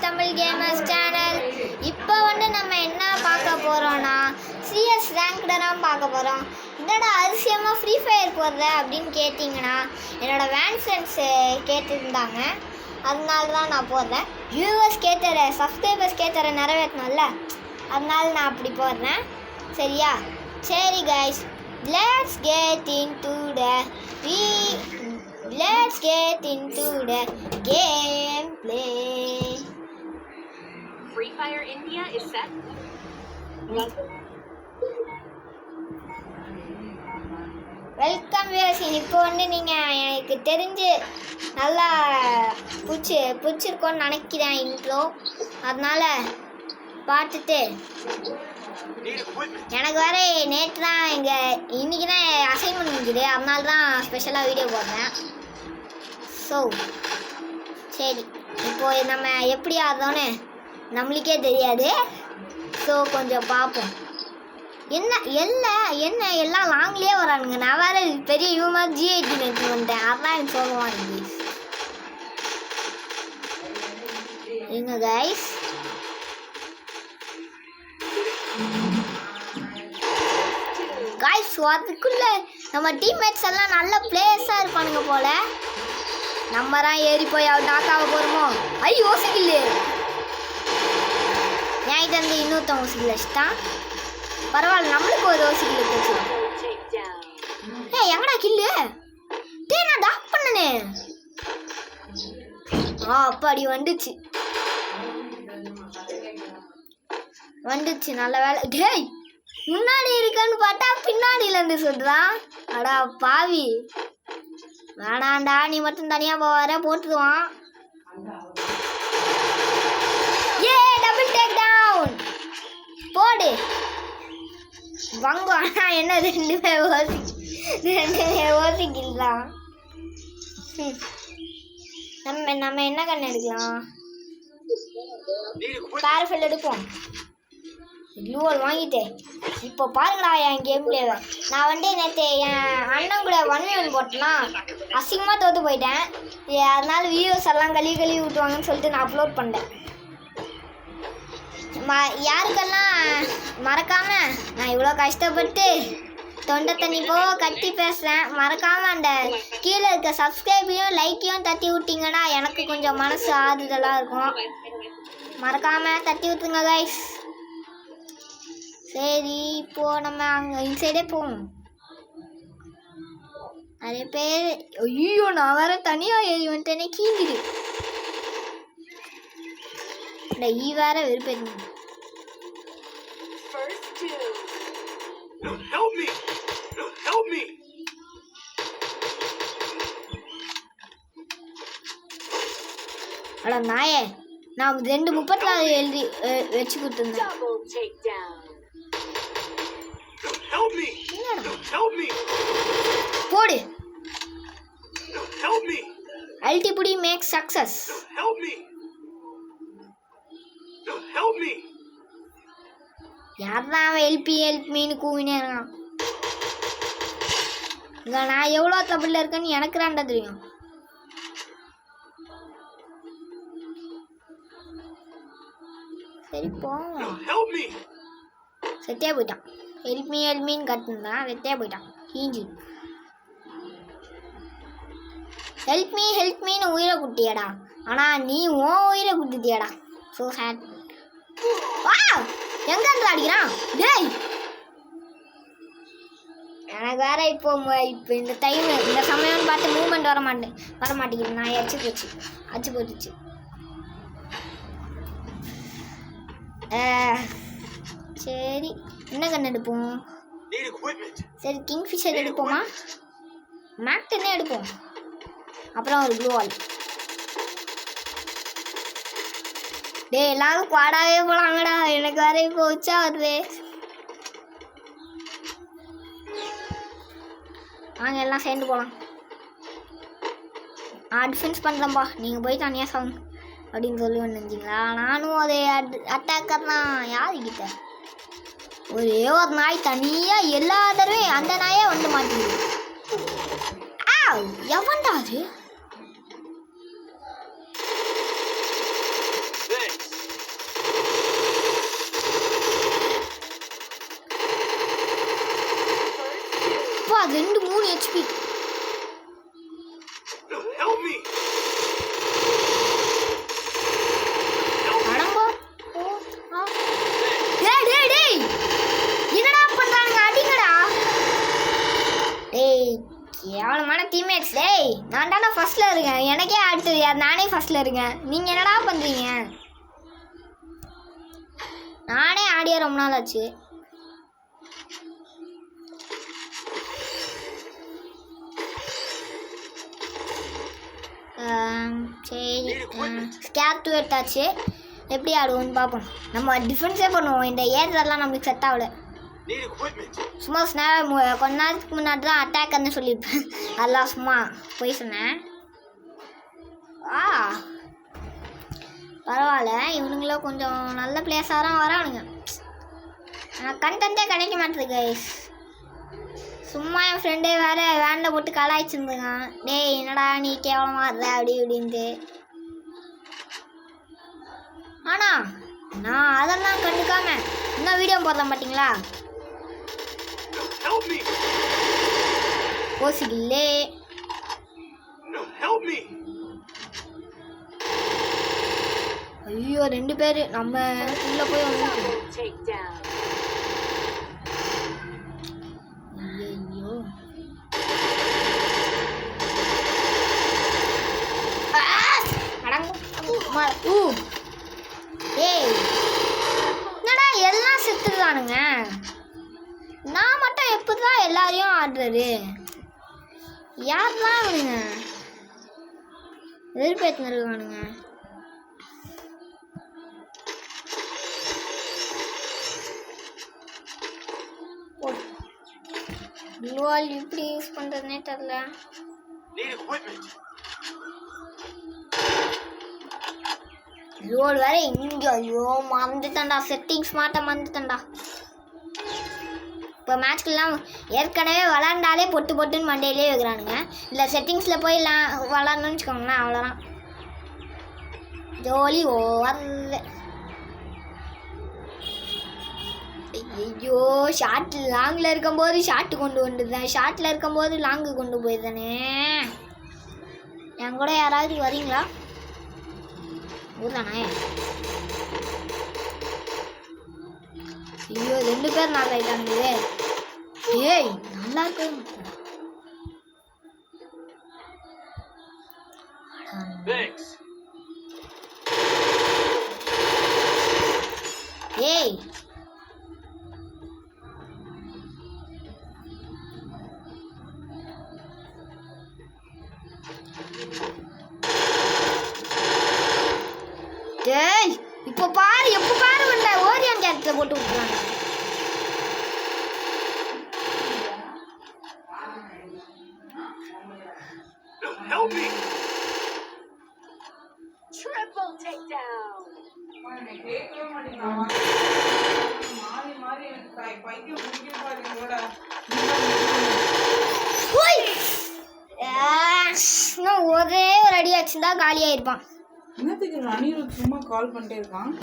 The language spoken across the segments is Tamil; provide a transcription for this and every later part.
Tamil gamers channel. இப்போ வந்து நம்ம என்ன பார்க்க போகிறோன்னா சிஎஸ் ரேங்க்டு தான் பார்க்க போகிறோம். என்னடா அதிசயமாக ஃப்ரீ ஃபயர் போடுற அப்படின்னு கேட்டிங்கன்னா என்னோடய வேன் ஃப்ரெண்ட்ஸு கேட்டுருந்தாங்க, அதனால தான் நான் போடுறேன். வியூவர்ஸ் கேட்டரை சப்ஸ்கிரைபர்ஸ் கேட்டரை நிறைவேற்றணும்ல, அதனால நான் அப்படி போடுறேன். சரியா? சரி guys, let's get into the gameplay. Free Fire India is set. Welcome viewers. இப்போ வந்து நீங்கள் எனக்கு தெரிஞ்சு நல்லா பிடிச்சிருக்கோன்னு நினைக்கிறேன் இன்ட்ரோ, அதனால் பார்த்துட்டு எனக்கு வேற நேற்று தான் இன்றைக்கி தான் அசைன்மெண்ட் முடிஞ்சுது, அதனால தான் ஸ்பெஷலாக வீடியோ போடுறேன். ஸோ சரி, இப்போது நம்ம எப்படி ஆடுறோன்னு நம்மளுக்கே தெரியாது. ஸோ கொஞ்சம் பார்ப்போம். என்ன எல்லாம் லாங்லேயே வரானுங்க. நான் வேறு பெரிய இவமாக G18 எடுத்து வந்துட்டேன், அதான் எனக்கு சோகமாக இருக்குது. இருங்க கைஸ், கைஸ் அதுக்குள்ள நம்ம டீம்மேட்ஸ் எல்லாம் நல்ல பிளேயர்ஸாக இருப்பானுங்க போல. நம்ம தான் ஏறி போய் டாக்காக போகிறோமோ. ஐயோ ஓசிக்கில்லு ஏன் வந்து இன்னொருத்தன் ஓசிக்கில் வச்சுட்டான். பரவாயில்ல, நம்மளுக்கு ஒரு ஓசிக்கில் போச்சு. எங்கடா கில்லு? நான் டாக் பண்ணனே. அப்படி வந்துச்சு நல்ல வேலை. டேய், முன்னாடி இருக்கான்னு பார்த்தா பின்னாடியிலேருந்து சொல்கிறான். அடா பாவி, வேணாண்டா, நீ மட்டும் தனியாக போவார போட்டுருவான். ஏ டபுள் டேக் டவுன் போடு வங்கம். ஆனால் என்ன ரெண்டுமே ஓசிக்கில்தான். நம்ம என்ன கண்ணு எடுக்கலாம்? பேரஃபில் எடுப்போம். க்ளூவல் வாங்கிட்டேன். இப்போ பாருங்களா என் கேம் பிளேவை. நான் வந்து நேற்று என் அண்ணன் கூட 1v1 போட்டேன்னா அசிங்கமாக தோற்று போயிட்டேன். அதனால வியூஸ் எல்லாம் கழுவி விட்டுவாங்கன்னு சொல்லிட்டு நான் அப்லோட் பண்ணேன். யாருக்கெல்லாம் மறக்காமல் நான் இவ்வளோ கஷ்டப்பட்டு தொண்டை தண்ணி போக கட்டி பேசுகிறேன், மறக்காமல் அந்த கீழே இருக்க சப்ஸ்கிரைபையும் லைக்கையும் தட்டி விட்டிங்கன்னா எனக்கு கொஞ்சம் மனசு ஆறுதலாக இருக்கும். மறக்காமல் தட்டி விட்டுருங்க கைஸ். சரி, இப்போது நம்ம அங்கே இன்சைடே போவோம். நிறைய பேர் ஐயோ நான் வேற தனியாக ஏறி வந்துட்டேனே, கீங்குது. இந்த வேற வெறுப்பேன். அட நாயே, நான் 2:30 எழுதி வச்சு கொடுத்துருந்தேன். போடு அல்டிபுடி மேக் சக்சஸ். யார்தான் அவன் ஹெல்ப் மீன்னு கூவினே இருக்கான். இங்கே நான் எவ்வளோ தப்பில் இருக்கேன்னு எனக்கு தான்டா தெரியும். சரி போவோம். செத்தே போயிட்டான். ஹெல்ப் மீன்னு கட்டுந்தான், வெத்தே போயிட்டான். ஹீஞ்சி ஹெல்ப் மீன்னு உயிரை குட்டியடா, ஆனால் நீ உன் உயிரை குட்டிட்டியடா. So sad. வா, எங்க இருந்து அடிக்கிறான்? டேய், எனக்கு வேற இப்போ இந்த சமயம்னு பார்த்து மூவ்மெண்ட் வர மாட்டேங்குது. நான் அடிச்சு போட்டுச்சு. சரி, என்ன கண்ணு எடுப்போம்? சரி, கிங்ஃபிஷர் எடுப்போமா? மேக் 10 எடுப்போம். அப்புறம் ஒரு க்ளூ வால். டே எல்லாரும் குவாடாவே போகலாங்கடா, எனக்கு வேற இப்போ உச்சா வருது. வாங்க எல்லாம் சேர்ந்து போகலாம். டிஃபென்ஸ் பண்ணுறேன்ப்பா, நீங்கள் போய் தனியாக சாங்க அப்படின்னு சொல்லி வந்துங்களா? நானும் அதே அட்டாக்கர் தான். யாருக்கிட்ட ஒரே ஒரு நாய் தனியாக எல்லா தடவையும் அந்த நாயே வந்து மாட்டேங்குது. எவன்டா அது? 3 ஹெச்பி. Help me. அடங்கோ. டேய் டேய் டேய், என்னடா பண்றானுங்க? அடிங்கடா. டேய் கேவலமான டீம்மேட்ஸ். டேய் நான் தானே ஃபர்ஸ்ட்ல இருக்கேன், எனக்கே அடுத்தது யார்? நானே ஃபர்ஸ்ட்ல இருக்கேன், நீங்க என்னடா பண்றீங்க? நானே ஆடிய ரொம்ப நாள் ஆச்சு. சரி ஸ்கேர் 2 எடுத்தாச்சு. எப்படி ஆடுவோம்னு பார்ப்போம். நம்ம டிஃபென்ஸே பண்ணுவோம், இந்த ஏறதெல்லாம் நம்மளுக்கு செட் ஆகல. Need equipment. சும்மா கொஞ்ச நேரத்துக்கு முன்னாடி தான் அட்டாக்னு சொல்லியிருப்பேன், அதெல்லாம் சும்மா போய் சொன்னேன். பரவாயில்ல, இவனுங்களும் கொஞ்சம் நல்ல பிளேஸாக தான் வரானுங்க. ஆனால் கண்டென்ட்டே கிடைக்க மாட்டேது கைஸ். சும்மா என் ஃப்ரெண்டே வேறு வேண்டை போட்டு கலாய்ச்சிருந்துங்க. டேய் என்னடா நீ கேவலமாக இருந்த அப்படி இப்படின்ட்டு. ஆனால் நான் அதெல்லாம் கண்டுக்காம இன்னும் வீடியோ போடுறேன் பார்த்தீங்களா? Help me. கோசிக்கில்லே. No, help me. ஐயோ 2 பேர் நம்ம உள்ள போய் வந்து. Take down. ஐயோ அடங்கு. ஏய் என்னடா எல்லாம் செத்துருக்கானுங்க, நான் மட்டும் எப்படிதான் எல்லாரையும் ஆடுறது? யாரெல்லாம் அவனுங்க வெறுப்பேற்றுன்னு இருக்கானுங்க. க்ளூவால் எப்படி யூஸ் பண்ணுறதுனே தெரில. Need equipment. க்ளூவால் வேற இங்கே. ஐயோ மறந்துட்டேன்டா, செட்டிங்ஸ் மாட்ட மறந்துட்டேன்டா. இப்போ மேட்ச்க்கெல்லாம் ஏற்கனவே விளாண்டாலே பொட்டுன்னு மண்டையிலே வைக்கிறானுங்க. இல்லை செட்டிங்ஸில் போய் விளாட்ணுன்னு வச்சுக்கோங்களேன், அவ்வளோதான். ஜோலி ஓவர்ல. ஐயோ ஷார்ட் லாங்கில் இருக்கும்போது ஷார்ட்டு கொண்டு வந்துடுறேன், ஷார்ட்டில் இருக்கும்போது லாங்கு கொண்டு போயிருந்தேனே. என் கூட யாராவது வரீங்களா? ஊர்தானே. ஐயோ 2 பேர் நல்லா ஆயிட்டானுங்களே. ஏய் நல்லா இருக்கு. Thanks. ஏய் டேய் இப்போ பாரு, எப்போ பாரு வந்த ஓரியன் கேரக்டர் போட்டு விட்டுறாங்க. No, help me. Triple takedown. இன்னும் ஒரே ஒரு அடி அடிச்சுதான் காலியாயிருப்பான். என்னத்துக்கு அனிருத் சும்மா கால் பண்ணிட்டே இருக்கான்?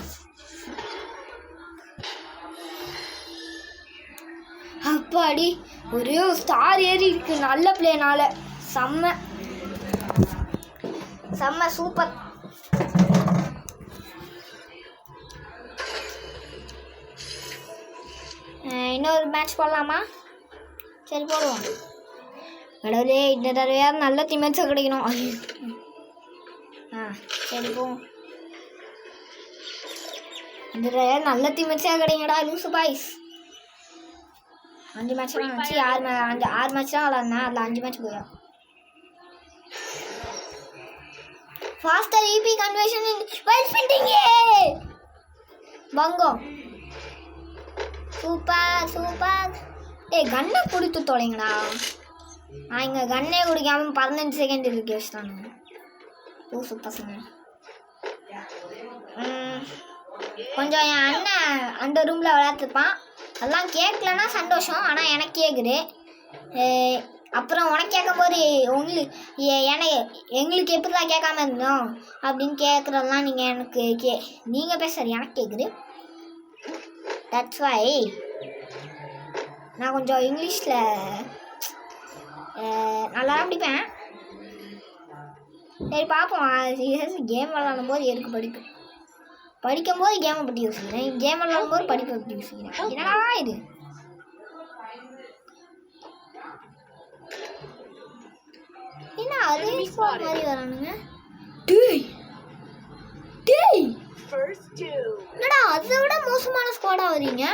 அப்பாடி ஒரே ஒரு ஸ்டார் ஏறி இருக்கு நல்ல பிளேனால. செம்ம செம்ம சூப்பர். இன்னொரு மேட்ச் போடலாமா? சரி போடுவோம். கடவுளே இந்த தடவையாவது நல்ல டீம்மேட்ஸாக கிடைக்கணும். சரி போவோம். இந்த தடவையாவது நல்ல டீம்மேட்ஸாக கிடைங்கடா லூசு பாய்ஸ். 5 மேட்ச்லாம் வச்சு 6 மேட்ச் தான் விளாட்னேன், அதில் 5 மேட்ச் போயா. ஃபாஸ்டர் இபி கன்வர்ஷன் இன் வைல் ஸ்பின்னிங். பங்கம் சூப்பர் சூப்பர். ஏய் கன்னை கொடுத்து தொலைங்கடா. நான் இங்கே கன்னே குடிக்காமல் 15 செகண்ட் இருக்கு வச்சுட்டானுங்க. சூப்பர் பசங்க. கொஞ்சம் என் அண்ணன் அந்த ரூமில் விளையாட்டுப்பான், அதெல்லாம் கேட்கலன்னா சந்தோஷம். ஆனால் எனக்கு கேட்குது. அப்புறம் உனக்கு கேட்கும்போது எங்களுக்கு எப்படி தான் கேட்காம இருந்தோம் அப்படின்னு கேட்குறதெல்லாம் நீங்கள் எனக்கு நீங்கள் பேசுகிற எனக்கு கேட்குது. தட்ஸ் வை நான் கொஞ்சம் இங்கிலீஷில் நல்லா தான் படிப்பேன். சரி பார்ப்போம். கேம் விளாடும் போது எதுக்கு படிக்கும்போது கேமை பற்றி யோசிக்கிறேன், கேம் விளாடும் போது படிப்பை பற்றி யோசிக்கிறேன். என்னடா இது? என்ன அதே ஸ்குவாட் மாதிரி வரானுங்க? டேய் என்னடா அதை விட மோசமான ஸ்குவாடா வரீங்க?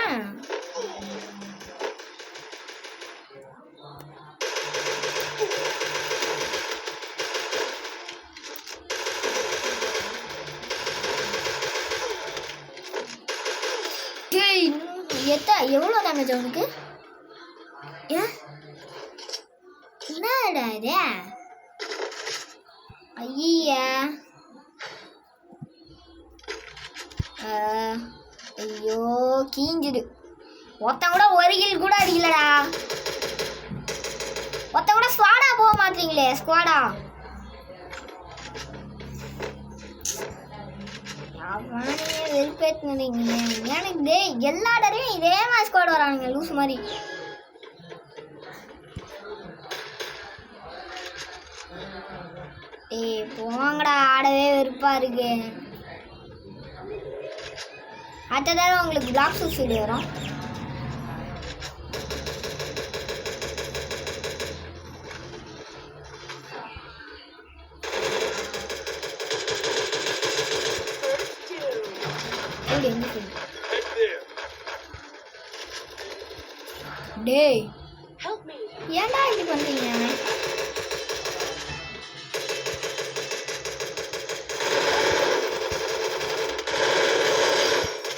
எவ்வளோ டேமேஜ் அவனுக்கு? என்னடா இது? ஐயா ஐயோ கீஞ்சுது. ஒருத்தன் கூட ஒரு கில் கூட அடிக்கலடா. ஒருத்தன் கூட ஸ்குவாடா போக மாட்டீங்களே. ஸ்குவாடா வெறுப்பேற்றுனீங்க எனக்கு. எல்லா தடவையும் இதே மாதிரி ஸ்குவாட் வரானுங்க லூஸ் மாதிரி. போங்கடா, ஆடவே வெறுப்பா இருக்கு. அடுத்த தடவை உங்களுக்கு பிளாக் சூசைடு வரும். டேய் ஏன்டா இப்படி பண்றீங்க?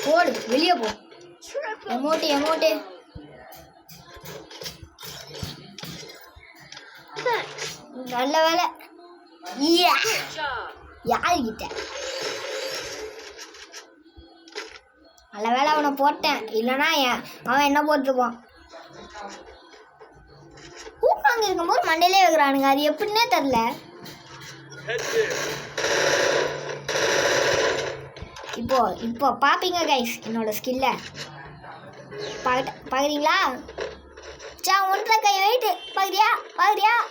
போடு, வெளியே போ. எமோட்டு நல்ல வேலை. யாருக்கிட்ட நல்ல வேலை அவனை போட்டேன், இல்லைன்னா அவன் என்ன போட்டிருப்பான். ஊக்காங்க இருக்கும்போது மண்டையிலே வைக்கிறானுங்க, அது எப்படின்னே தெரில. இப்போ பார்ப்பீங்க கைஸ் என்னோட ஸ்கில்லை. பார்க்குறீங்களா? ஒன்றரை கை வெயிட்டு பார்க்குறியா?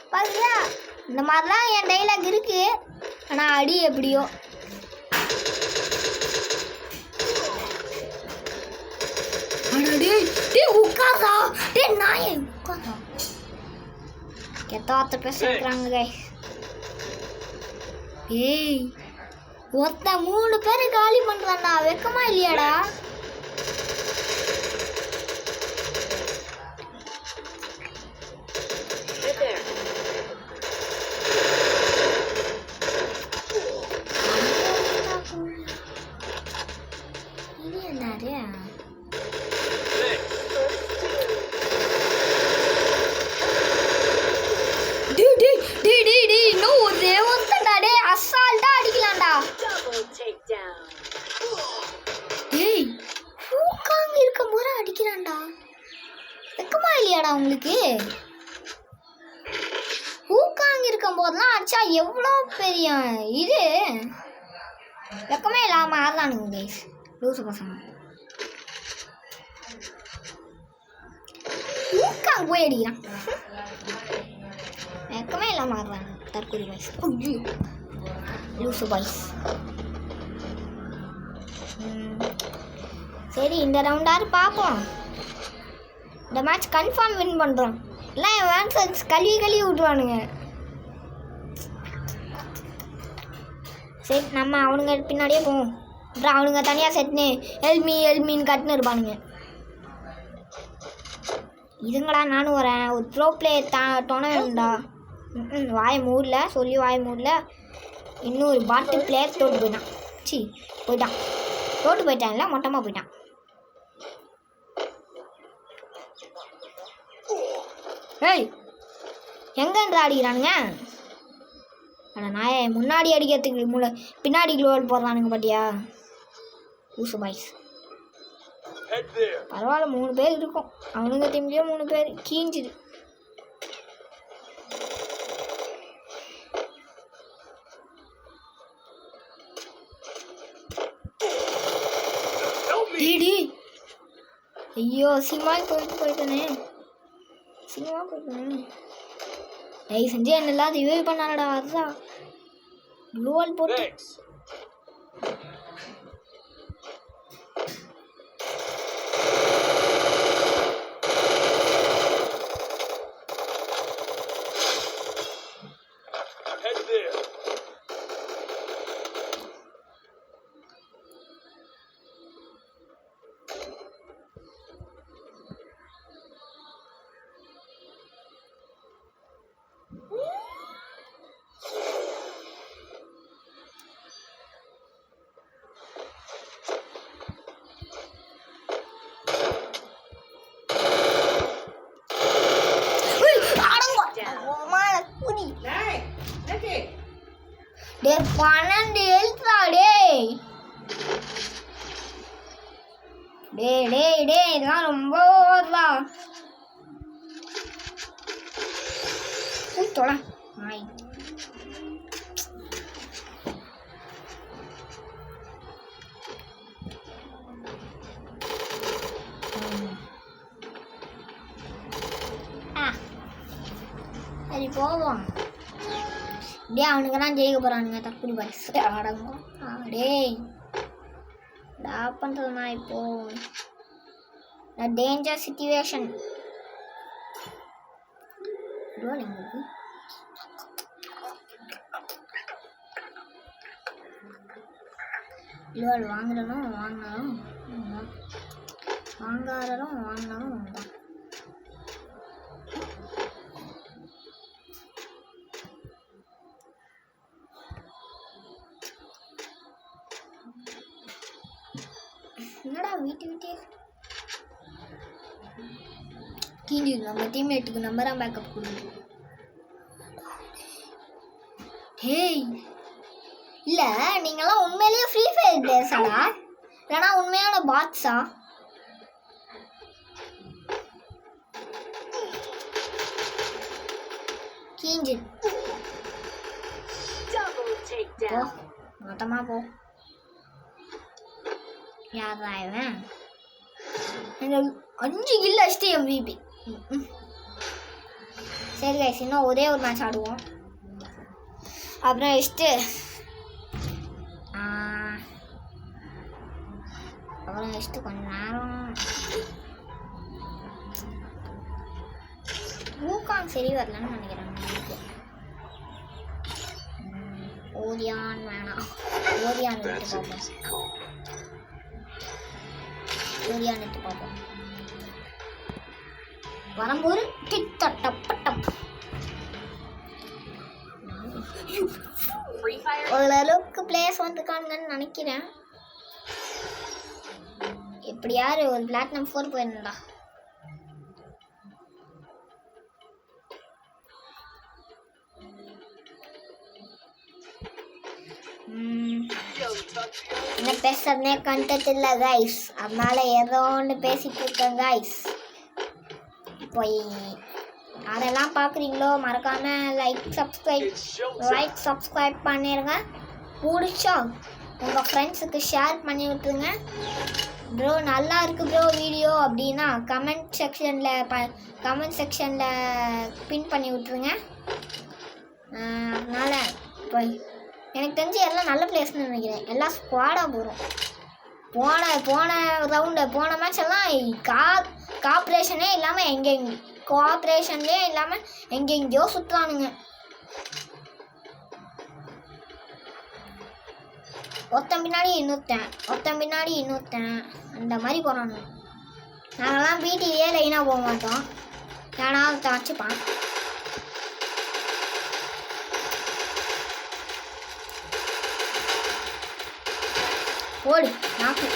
இந்த மாதிரிலாம் என் டைலாக் இருக்கு. ஆனால் அடி எப்படியோ. உட்காரா நாயே உட்காரா. கெட்ட பேசுறாங்க கைஸ். ஒருத்த 3 பேரை காலி பண்றான்டா, வெக்கமா இல்லையாடா? இது என்னது? இன்னும் ஒரே ஒருத்தடா, அசால்ட்டா அடிக்கலாம்டா. ஊக்காங்க இருக்கும் போது அடிக்கிறான்டா, வெக்கமா இல்லையாடா உங்களுக்கு? ஊக்காங்க இருக்கும் போதெல்லாம் அடிச்சா எவ்வளோ பெரிய இது, வெக்கமே இல்லாம ஆடலானுங்க கைஸ் லூசு பசங்க. ஊக்காங்க போய் அடிக்கிறான், வெக்கமே இல்லாம ஆடுறாங்க தற்கொலை பாய்ஸ். லூசு பாய்ஸ். சரி இந்த ரவுண்டாரு பார்ப்போம். இந்த மேட்ச் கன்ஃபார்ம் வின் பண்ணுறோம். இல்லை என் வேன்ஸ் கழுவி விட்டுருவானுங்க. சரி நம்ம அவனுங்க பின்னாடியே போவோம். அப்புறம் அவனுங்க தனியாக செட்னு எல்மின்னு கட்டுன்னு இருப்பானுங்க. இதுங்கடா நானும் வரேன். ஒரு ப்ரோ பிளேயர் டோர்னமெண்ட்டா. வாய் மூடல சொல்லி வாய் மூடல. இன்னும் ஒரு பாட்டு பிளேயர் தோட்டு போயிட்டான். தோட்டு போயிட்டான்ல, மொட்டமாக போயிட்டான். எங்கன்றா அடிக்கிறானுங்க? ஆனால் நான் முன்னாடி அடிக்கிறதுக்கு பின்னாடி க்ளோவல் போடுறானுங்க பாட்டியா லூசு பாய்ஸ். பரவாயில்ல 3 பேர் இருக்கும். அவனுங்க டீம்லேயே 3 பேர் கீஞ்சுது. ஐயோ சினிமா போயிட்டேனே. தயவு செஞ்சு என்ன எல்லாம் ரிவைவ் பண்ணாடா. அதுதான் க்ளோவல் போட்டு Thanks. Head there. டேய் என்னது? டே 12 எழுத்துடா டேய். டேய் டேய் டேய் இதெல்லாம் ரொம்ப ஓவர்டா. தொலை நாய். சரி போவோம். டேய் அவனுக்கு தான் ஜெயிக்க போறானுங்க தற்கொலை பாய்ஸ். அடங்கும் டேய் டா பண்ணுறது நான் இப்போ டேஞ்சர் சிச்சுவேஷன். வாங்குறதும் வாங்கினாலும் வாங்காததும் வாங்கினாலும் தான். என்னடா வீட்டு கீழே நம்ம டீம்மேட்டுக்கு நம்பராக பேக்கப் கொடுங்க. ஹேய் இல்லை நீங்களாம் உண்மையிலேயே ஃப்ரீ ஃபயர் பிளேயர்ஸாடா இல்லைனா உண்மையான பாட்ஸா? கீஞ்சி Double போ takedown. மொத்தமாக போ. யாரா இவன்? 5 கில் அடிச்சுட்டு MVP. சரி கைஸ் இன்னும் ஒரே ஒரு மேட்ச் ஆடுவோம். அப்புறம் வச்சுட்டு கொஞ்ச நேரம் ஊக்கான் சரி வரலன்னு நினைக்கிறேன். ஓரியான் வேணாம். ஓரியான் எடுத்து பார்ப்போம். ஓரியான் எடுத்து பார்ப்போம். வரும்போது டிட்டப்பட்டம் Free Fire. ஓரளவுக்கு பிளேயர்ஸ் வந்துருக்காங்கன்னு நினைக்கிறேன். எப்படியாரு ஒரு பிளாட்டினம் 4 போயிருந்தா. என்ன பேசுறதுனே கண்டென்ட் இல்லை கைஸ், அதனால ஏதோ ஒன்று பேசிட்டு இருக்கேன் கைஸ். போய் யாரெல்லாம் பார்க்குறீங்களோ மறக்காம லைக் சப்ஸ்கிரைப் பண்ணிடுங்க. பிடிச்சா உங்கள் ஃப்ரெண்ட்ஸுக்கு ஷேர் பண்ணி விட்டுருங்க. ப்ரோ நல்லா இருக்குது ப்ரோ வீடியோ அப்படின்னா கமெண்ட் செக்ஷனில் பின் பண்ணி விட்ருங்க. அதனால் போய் எனக்கு தெரிஞ்சு எல்லாம் நல்ல பிளேஸ்னு நினைக்கிறேன். எல்லாம் ஸ்குவாடாக போகிறோம். போன மேட்ச் எல்லாம் காப்ரேஷனே இல்லாமல் கோஆப்ரேஷன்லேயே இல்லாமல் எங்கெங்கேயோ சுற்றுறானுங்க. ஒருத்தன் பின்னாடி இன்னொருத்தன் அந்த மாதிரி போகிறானுங்க. நாங்கள்லாம் வீட்டிலேயே லைனாக போக மாட்டோம். ஏன்னா வச்சுப்பான். ஓடு நாக்கு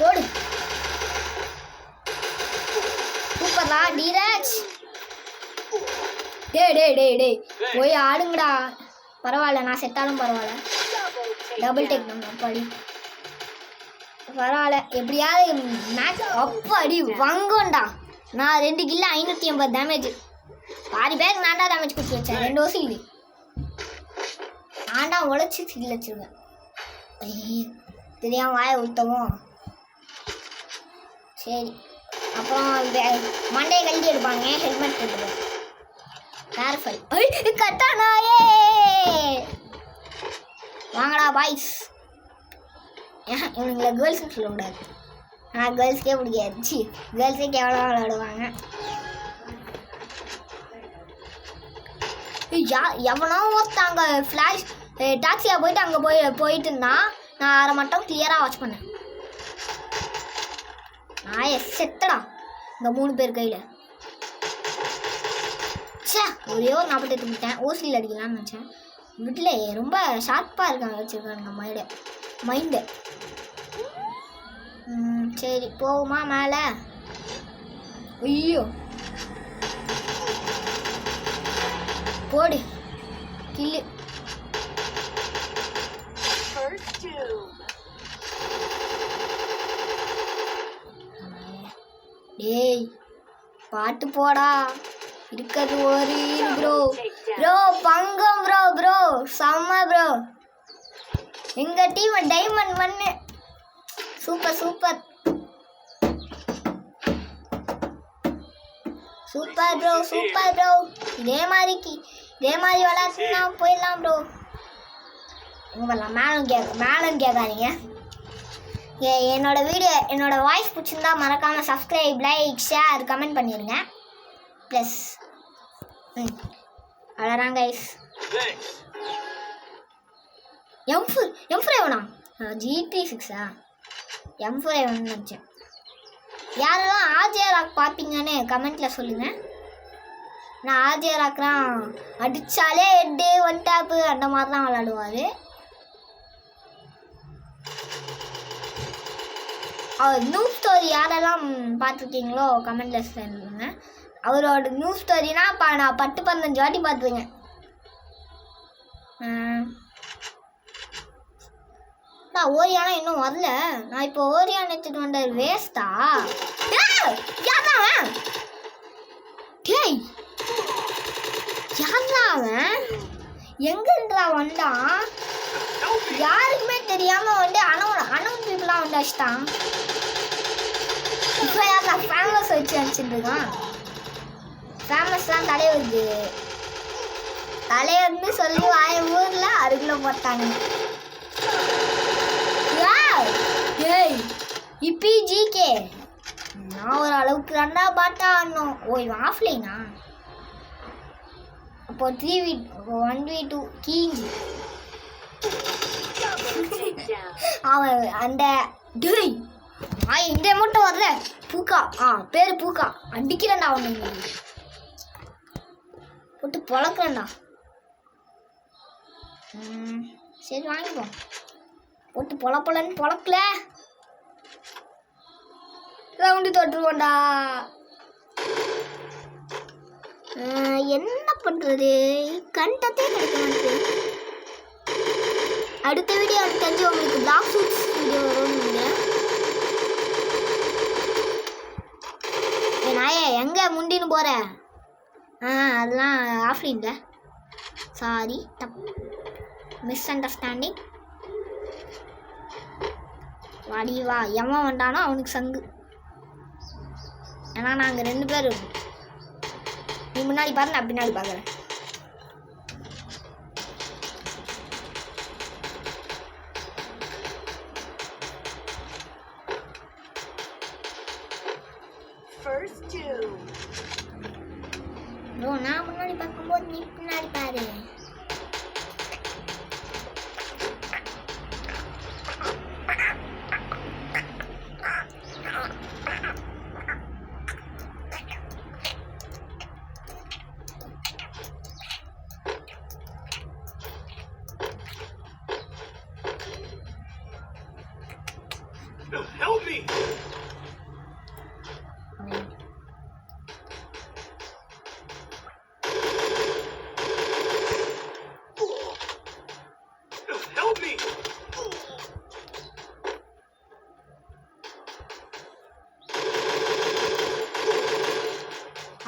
ஓடு. சூப்பர்டா டிராஜ். டேய் போய் ஆடுங்கடா. பரவாயில்ல நான் செத்தாலும் பரவாயில்ல. டபுள் டேக் நம்ம படி பரவாயில்ல. எப்படியாவது மேட்ச் அடி வாங்கோண்டா. நான் 2 கில்ல 580 டேமேஜ். பாதி பேருக்கு நான்டா டேமேஜ் கொடுத்து வச்சேன். 2 வருஷம் இல்லை நான்டா உழைச்சி கில் வச்சிருக்கேன். தெரியாம வாயை விட்டவும். சரி அப்புறம் மண்டையை கழட்டி எடுப்பாங்க, ஹெல்மெட் போட்டுருவோம். கேர்ஃபுல். கட்டானாயே. வாங்கடா பாய்ஸ். இவனுங்களை கேர்ள்ஸ்னு சொல்லக்கூடாது. ஆனால் கேர்ள்ஸ்க்கே பிடிக்காது. சி கேர்ள்ஸே கேவலம் விளையாடுவாங்க. எவனோ ஒருத்தாங்க ஃப்ளாஷ் டாக்ஸியாக போயிட்டு அங்கே போயிட்டு இருந்தான். நான் அதை மட்டும் கிளியராக வாட்ச் பண்ணேன். செத்தடா இந்த 3 பேர் கையில். சே ஒரே ஒரு 48 விட்டேன். ஓசியில் அடிக்கலாம்னு நினச்சேன். வீட்டில் ரொம்ப ஷார்ப்பாக இருக்காங்க, வச்சுருக்காங்க மைண்டு. சரி போகுமா மேலே? ஐயோ போடு கில்லு. டேய் பாட்டு போடா. இருக்கிறது ஒரு ப்ரோ. ப்ரோ பங்கம் ப்ரோ. ப்ரோ செம்ம ப்ரோ. எங்கள் team diamond 1. Super super super bro. Super bro. இதே மாதிரி விளாட்னா போயிடலாம் ப்ரோ. இங்கே வரலாம். மேலும் கேட்காதீங்க. என்னோட வாய்ஸ் பிடிச்சிருந்தா மறக்காமல் சப்ஸ்கிரைப், லைக், ஷேர், கமெண்ட் பண்ணிடுங்க. ப்ளஸ் அவ்வளோதான் கைஸ். M4 வேணா G36 M4 வேணும்னு நினச்சேன். யாரெல்லாம் ஆர்ஜே ராக் பார்ப்பீங்கன்னு கமெண்ட்டில் சொல்லுங்கள். நான் ஆர்ஜே ராக்லாம் அடித்தாலே ஹெட்டு 1 டேப்பு அந்த மாதிரி தான் விளாடுவார். நியூ ஸ்டோரி யாரெல்லாம் பார்த்துருக்கீங்களோ கமெண்ட்டில் சொல்லுங்க. அவரோட நியூ ஸ்டோரினா நான் 10-15 வாட்டி பார்த்துருங்க. நான் ஓரியானா இன்னும் வரல. நான் இப்போ ஓரியான் எடுத்துட்டு வந்த வேஸ்டா? டேய் யாருலாம் எங்கன்றா வந்தான்? யாருக்குமே தெரியாம வந்து அனௌன் பீப்புளாக வந்து வச்சுட்டான். இப்போ யாரா ஃபேமஸ் வச்சு அனுப்பிச்சிட்டு இருக்கான்? ஃபேமஸ் தான் தலைவர்னு சொல்லி ஊரில் அதுக்குள்ளே போட்டாங்க. ஏய் இப்பி ஜிகே நான் ஒரு அளவுக்கு 2 பாட்டா ஆடணும். இவன் ஆஃப்லைனா? அப்போ 1v2 கீஞ்சி அவன் அந்த டேய் நான் இந்த மட்டும் வரல. பூக்கா பேரு பூக்கா. அடிக்கிறேன்டா அவனை போட்டு பொழக்கிறேன்டா. சரி வாங்கிப்போம். போட்டு பொழப்பலன்னு பொழக்கல ரவுண்டு தொட்டுருவோண்டா. என்ன பண்ணுறது? கண்டத்தே கிடைக்க மாட்டேங்குது. அடுத்த வீடியோ தெரிஞ்சு உங்களுக்கு பிளாக் சூட்ஸ் வீடியோ வரும்னு. நாயே எங்கே முண்டின்னு போகிற? அதெல்லாம் ஆஃப்லைன்ல. Sorry miss understanding. வாடி வா. எவன் வந்தானோ அவனுக்கு சங்கு. ஏன்னா நாங்கள் 2 பேர் இருக்கோம். நீ முன்னாடி பாரு, நான் பின்னாடி பார்க்குறேன். ப்ரோ நான் முன்னாடி பார்க்கும்போது நீ பின்னாடி பாரு. Help me! Help me!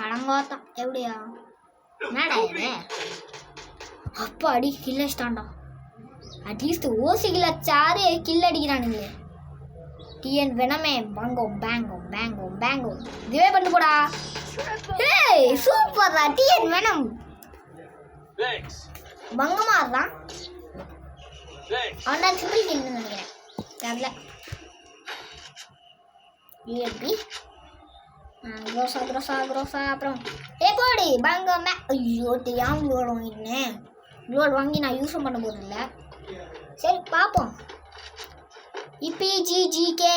அடங்கோத்தான் எப்படியா? என்னடா இது? அப்பா அடி கில்ல ஸ்டாண்டா. அட்லீஸ்ட் ஓசிகளை சாரு கில் அடிக்கிறானுங்க. டிஎன் வெனமே பங்கோ பேங்கோ பேங்கோ பேங்கோ இதுவே பண்ணு போடா. ஏய் சூப்பர்டா டிஎன் வெனம். Thanks. பங்கமா இருக்கான். Thanks. அவன் தான் ட்ரிபிள் கில்னு நினைக்கிறேன். தெரியல. யூஎம்பி க்ரோஸா அப்புறம் போடி பங்கோ மே. ஐயோ தெரியாமல் லோட் வாங்கிட்டேன். லோட் வாங்கி நான் யூஸும் பண்ண போகிறது இல்லை. சரி பார்ப்போம். இபிஜிஜிகே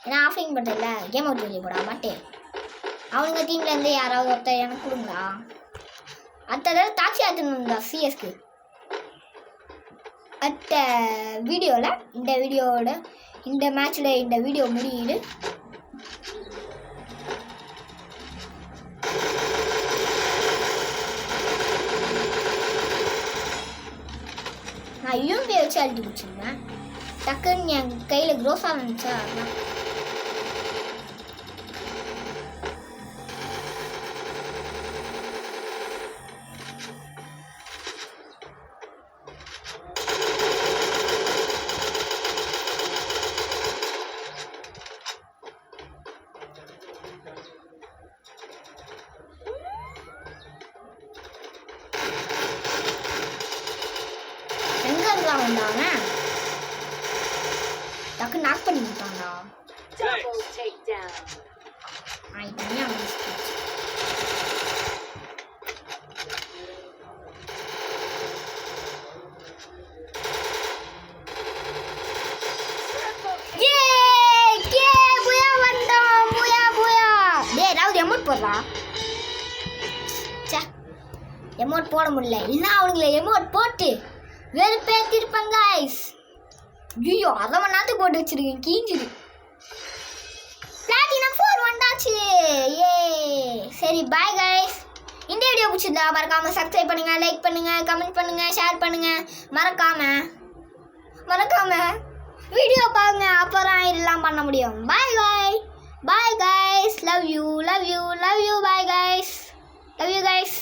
ஏன்னா ஆஃப்லைன் பண்ணுறதில்ல கேம் அவுட் வெளியே போடா மாட்டேன். அவனுங்க டீம்லேருந்து யாராவது ஒருத்தர் எனக்கு கொடுங்களா. அடுத்த தடவை தாட்சி ஆற்றணுங்களா சிஎஸ்க்கு. அடுத்த வீடியோவில் இந்த மேட்ச்சில் இந்த வீடியோ முடியுது. நான் யூஎம்பியை வச்சு அழுத்தி பிடிச்சிருந்தேன். டக்குன்னு என் கையில் க்ரோஸாக இருந்துச்சா அதான். வந்தாங்க டக்கு நாக் பண்ணி விட்டாங்களா. Double takedown. தனியாக போடுறா. எமோட் போட முடியல. இல்லைன்னா அவனுங்களை எமோட் போட்டு வெறுப்பேற்றிருப்பாங்க கைஸ். ஐயோ அதை நேரத்துக்கு போட்டு வச்சிருக்கேன் கீஞ்சிரு. பிளாட்டினம் 4 வந்தாச்சு. ஏ சரி பாய் கைஸ். இந்த வீடியோ பிடிச்சிருந்தா மறக்காம சப்ஸ்கிரைப் பண்ணுங்க, லைக் பண்ணுங்க, கமெண்ட் பண்ணுங்க, ஷேர் பண்ணுங்க. மறக்காம வீடியோ பாருங்க. அப்புறம் இதெல்லாம் பண்ண முடியும். Bye guys. Love you. Bye guys.